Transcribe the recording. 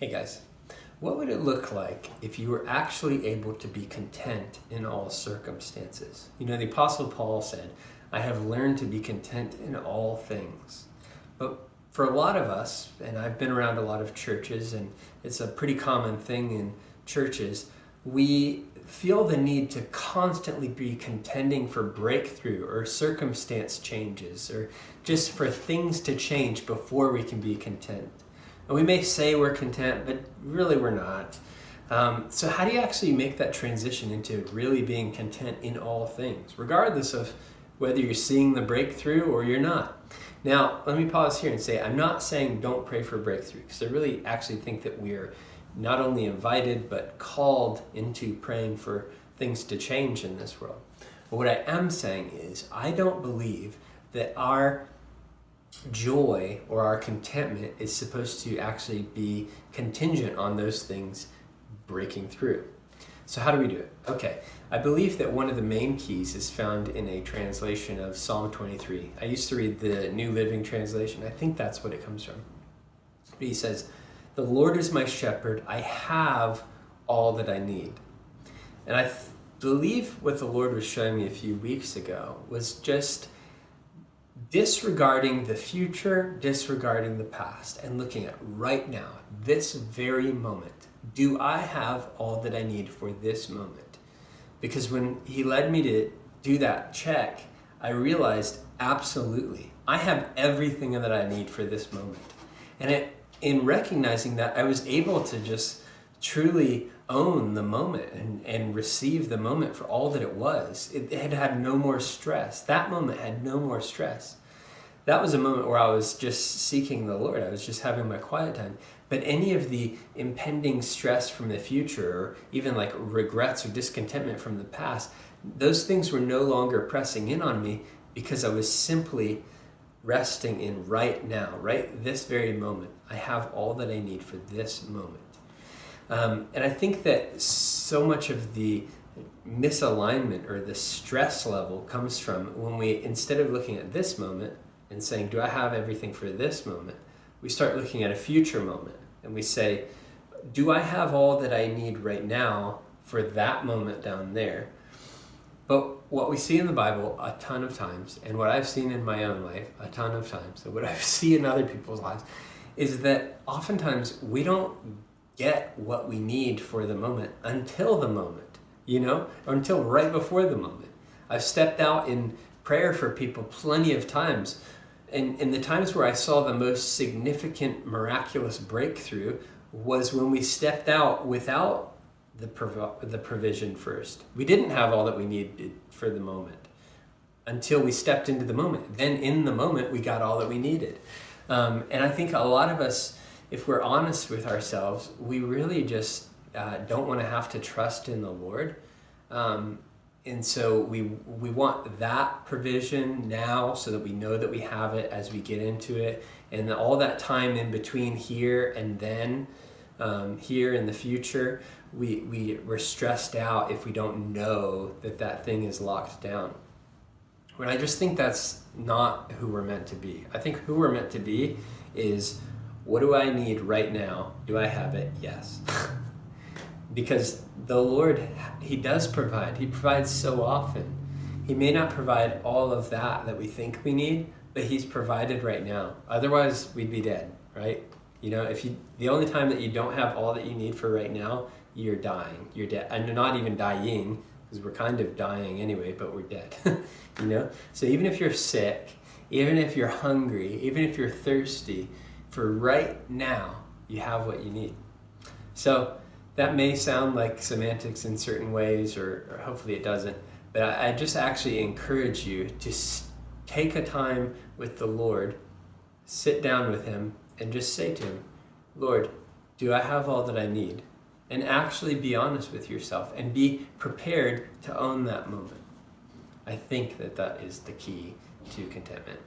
Hey guys, what would it look like if you were actually able to be content in all circumstances? You know, the Apostle Paul said, I have learned to be content in all things. But for a lot of us, and I've been around a lot of churches, and it's a pretty common thing in churches, we feel the need to constantly be contending for breakthrough or circumstance changes or just for things to change before we can be content. And we may say we're content, but really we're not. So how do you actually make that transition into really being content in all things, regardless of whether you're seeing the breakthrough or you're not? Now, let me pause here and say, I'm not saying don't pray for breakthrough, because I really actually think that we're not only invited, but called into praying for things to change in this world. But what I am saying is, I don't believe that our joy or our contentment is supposed to actually be contingent on those things breaking through. So how do we do it? Okay, I believe that one of the main keys is found in a translation of Psalm 23. I used to read the New Living Translation. I think that's what it comes from. But he says, "The Lord is my shepherd. I have all that I need." And I believe what the Lord was showing me a few weeks ago was just disregarding the future, disregarding the past, and looking at right now, this very moment. Do I have all that I need for this moment? Because when he led me to do that check, I realized absolutely, I have everything that I need for this moment. And in recognizing that, I was able to just truly own the moment and receive the moment for all that it was. It had no more stress. That moment had no more stress. That was a moment where I was just seeking the Lord. I was just having my quiet time. But any of the impending stress from the future, or even like regrets or discontentment from the past, those things were no longer pressing in on me because I was simply resting in right now, right this very moment. I have all that I need for this moment. And I think that so much of the misalignment or the stress level comes from when we, instead of looking at this moment and saying, do I have everything for this moment? We start looking at a future moment and we say, do I have all that I need right now for that moment down there? But what we see in the Bible a ton of times, and what I've seen in my own life a ton of times, and what I see in other people's lives, is that oftentimes we don't get what we need for the moment until the moment, or until right before the moment. I've stepped out in prayer for people plenty of times, and in the times where I saw the most significant miraculous breakthrough was when we stepped out without the provision first. We didn't have all that we needed for the moment until we stepped into the moment. Then in the moment, we got all that we needed. And I think a lot of us, if we're honest with ourselves, we really just don't want to have to trust in the Lord. And so we want that provision now so that we know that we have it as we get into it. And all that time in between here and then, here in the future, we're stressed out if we don't know that thing is locked down. But I just think that's not who we're meant to be. I think who we're meant to be is, what do I need right now? Do I have it? Yes. Because the Lord, He does provide. He provides so often. He may not provide all of that we think we need, but He's provided right now. Otherwise, we'd be dead, right? The only time that you don't have all that you need for right now, you're dying. You're dead. And you're not even dying, because we're kind of dying anyway, but we're dead. So even if you're sick, even if you're hungry, even if you're thirsty, for right now, you have what you need. So that may sound like semantics in certain ways, or hopefully it doesn't, but I just actually encourage you to take a time with the Lord, sit down with Him, and just say to Him, Lord, do I have all that I need? And actually be honest with yourself and be prepared to own that moment. I think that is the key to contentment.